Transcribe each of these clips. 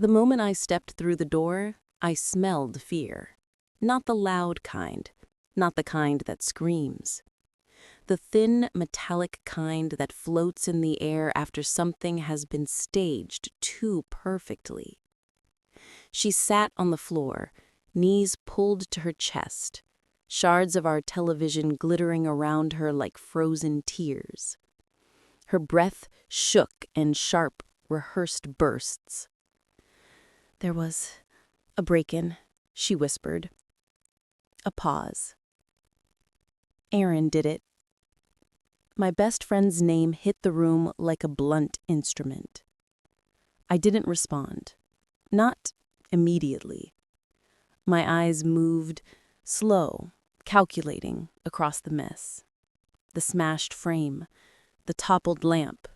The moment I stepped through the door, I smelled fear. Not the loud kind, not the kind that screams. The thin, metallic kind that floats in the air after something has been staged too perfectly. She sat on the floor, knees pulled to her chest, shards of our television glittering around her like frozen tears. Her breath shook in sharp, rehearsed bursts. There was a break-in, she whispered. A pause. Aaron did it. My best friend's name hit the room like a blunt instrument. I didn't respond. Not immediately. My eyes moved, slow, calculating, across the mess. The smashed frame, the toppled lamp,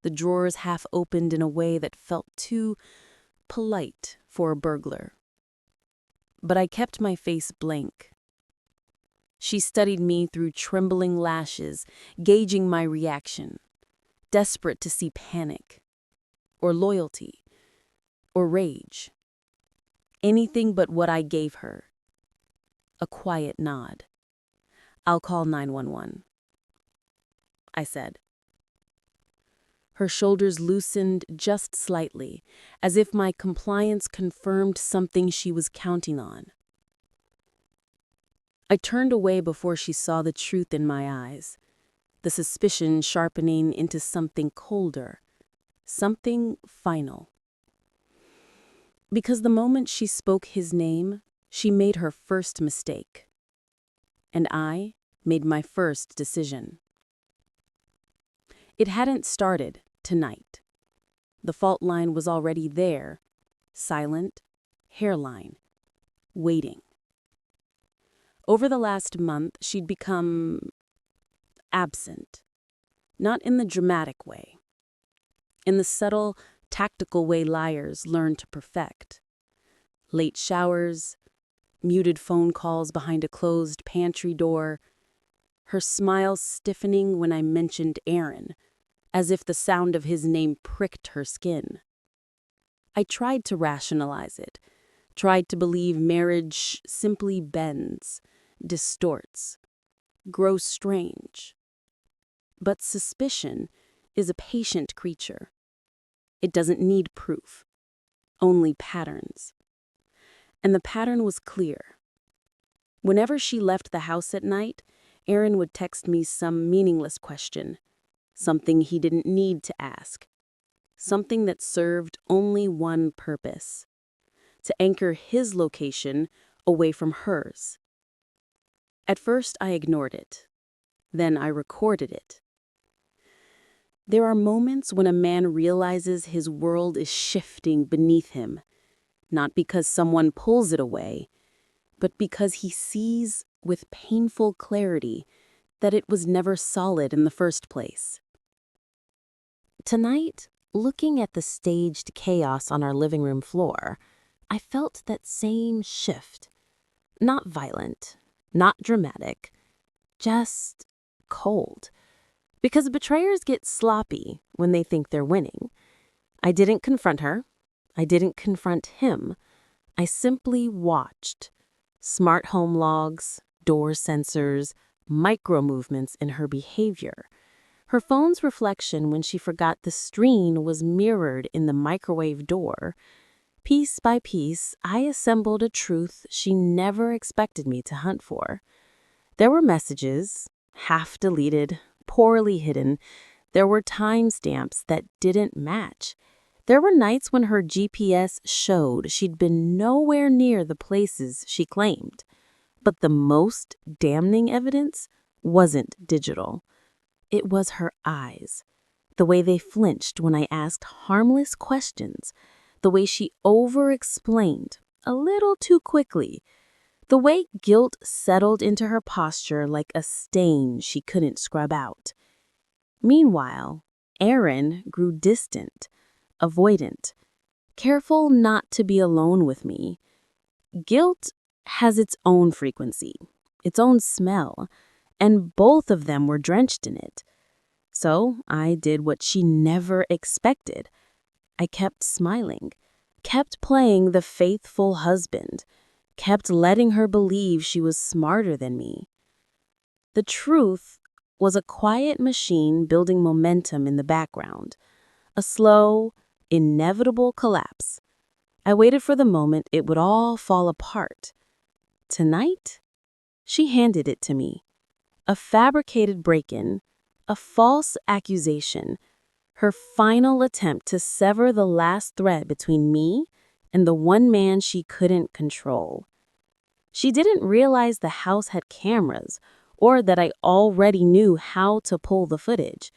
the drawers half opened in a way that felt too polite for a burglar. But I kept my face blank. She studied me through trembling lashes, gauging my reaction, desperate to see panic, or loyalty, or rage. Anything but what I gave her. A quiet nod. "I'll call 911. I said. Her shoulders loosened just slightly, as if my compliance confirmed something she was counting on. I turned away before she saw the truth in my eyes, the suspicion sharpening into something colder, something final. Because the moment she spoke his name, she made her first mistake. And I made my first decision. It hadn't started tonight. The fault line was already there, silent, hairline, waiting. Over the last month, she'd become absent. Not in the dramatic way. In the subtle, tactical way liars learn to perfect. Late showers, muted phone calls behind a closed pantry door, her smile stiffening when I mentioned Aaron, as if the sound of his name pricked her skin. I tried to rationalize it, tried to believe marriage simply bends, distorts, grows strange. But suspicion is a patient creature. It doesn't need proof, only patterns. And the pattern was clear. Whenever she left the house at night, Aaron would text me some meaningless question, something he didn't need to ask, something that served only one purpose: to anchor his location away from hers. At first, I ignored it. Then I recorded it. There are moments when a man realizes his world is shifting beneath him, not because someone pulls it away, but because he sees with painful clarity that it was never solid in the first place. Tonight, looking at the staged chaos on our living room floor, I felt that same shift. Not violent, not dramatic, just cold. Because betrayers get sloppy when they think they're winning. I didn't confront her. I didn't confront him. I simply watched. Smart home logs, door sensors, micro movements in her behavior. Her phone's reflection when she forgot the screen was mirrored in the microwave door. Piece by piece, I assembled a truth she never expected me to hunt for. There were messages, half deleted, poorly hidden. There were timestamps that didn't match. There were nights when her GPS showed she'd been nowhere near the places she claimed. But the most damning evidence wasn't digital. It was her eyes, the way they flinched when I asked harmless questions, the way she over-explained a little too quickly, the way guilt settled into her posture like a stain she couldn't scrub out. Meanwhile, Aaron grew distant, avoidant, careful not to be alone with me. Guilt has its own frequency, its own smell, and both of them were drenched in it. So I did what she never expected. I kept smiling, kept playing the faithful husband, kept letting her believe she was smarter than me. The truth was a quiet machine building momentum in the background, a slow, inevitable collapse. I waited for the moment it would all fall apart. Tonight, she handed it to me. A fabricated break-in, a false accusation, her final attempt to sever the last thread between me and the one man she couldn't control. She didn't realize the house had cameras or that I already knew how to pull the footage.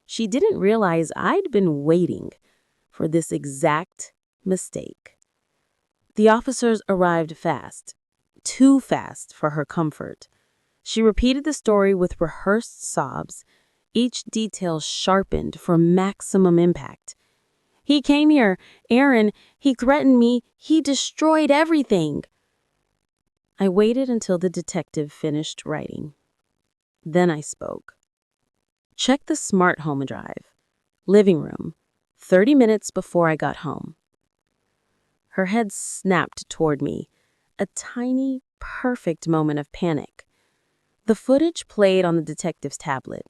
She didn't realize I'd been waiting for this exact mistake. The officers arrived fast, too fast for her comfort. She repeated the story with rehearsed sobs, each detail sharpened for maximum impact. He came here, Aaron, he threatened me, he destroyed everything. I waited until the detective finished writing. Then I spoke. Check the smart home drive. Living room, 30 minutes before I got home. Her head snapped toward me, a tiny, perfect moment of panic. The footage played on the detective's tablet.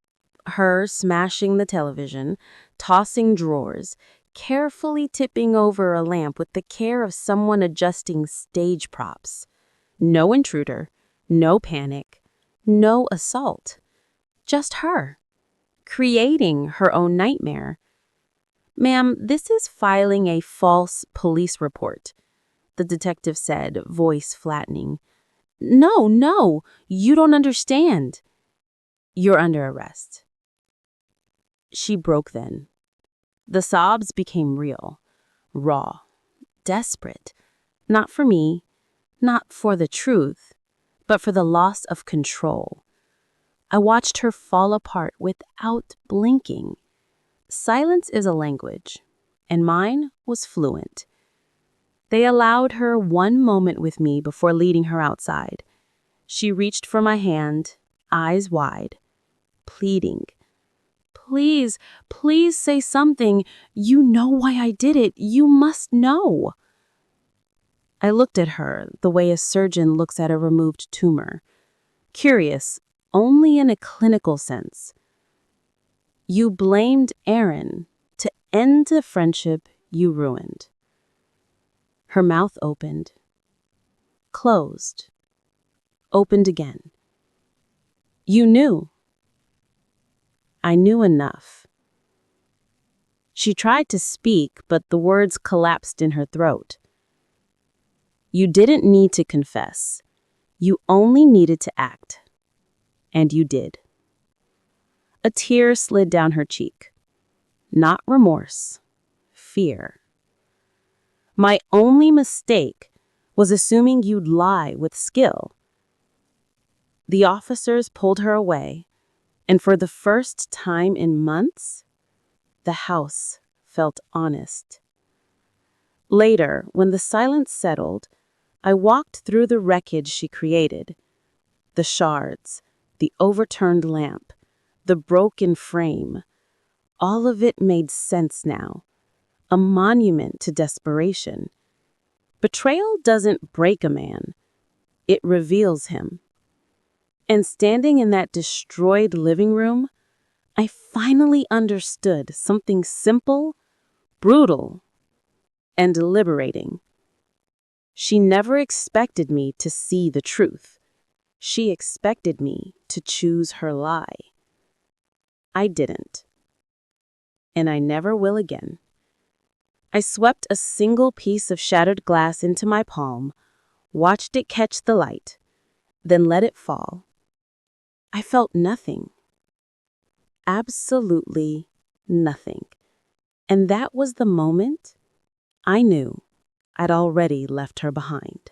Her smashing the television, tossing drawers, carefully tipping over a lamp with the care of someone adjusting stage props. No intruder, no panic, no assault. Just her, creating her own nightmare. Ma'am, this is filing a false police report, the detective said, voice flattening. No, you don't understand. You're under arrest. She broke then. The sobs became real, raw, desperate. Not for me, not for the truth, but for the loss of control. I watched her fall apart without blinking. Silence is a language, and mine was fluent. They allowed her one moment with me before leading her outside. She reached for my hand, eyes wide, pleading. Please say something. You know why I did it. You must know. I looked at her the way a surgeon looks at a removed tumor. Curious, only in a clinical sense. You blamed Aaron to end the friendship you ruined. Her mouth opened, closed, opened again. You knew. I knew enough. She tried to speak, but the words collapsed in her throat. You didn't need to confess. You only needed to act. And you did. A tear slid down her cheek. Not remorse, fear. My only mistake was assuming you'd lie with skill. The officers pulled her away, and for the first time in months, the house felt honest. Later, when the silence settled, I walked through the wreckage she created. The shards, the overturned lamp, the broken frame. All of it made sense now. A monument to desperation. Betrayal doesn't break a man. It reveals him. And standing in that destroyed living room, I finally understood something simple, brutal, and liberating. She never expected me to see the truth. She expected me to choose her lie. I didn't. And I never will again. I swept a single piece of shattered glass into my palm, watched it catch the light, then let it fall. I felt nothing. Absolutely nothing. And that was the moment I knew I'd already left her behind.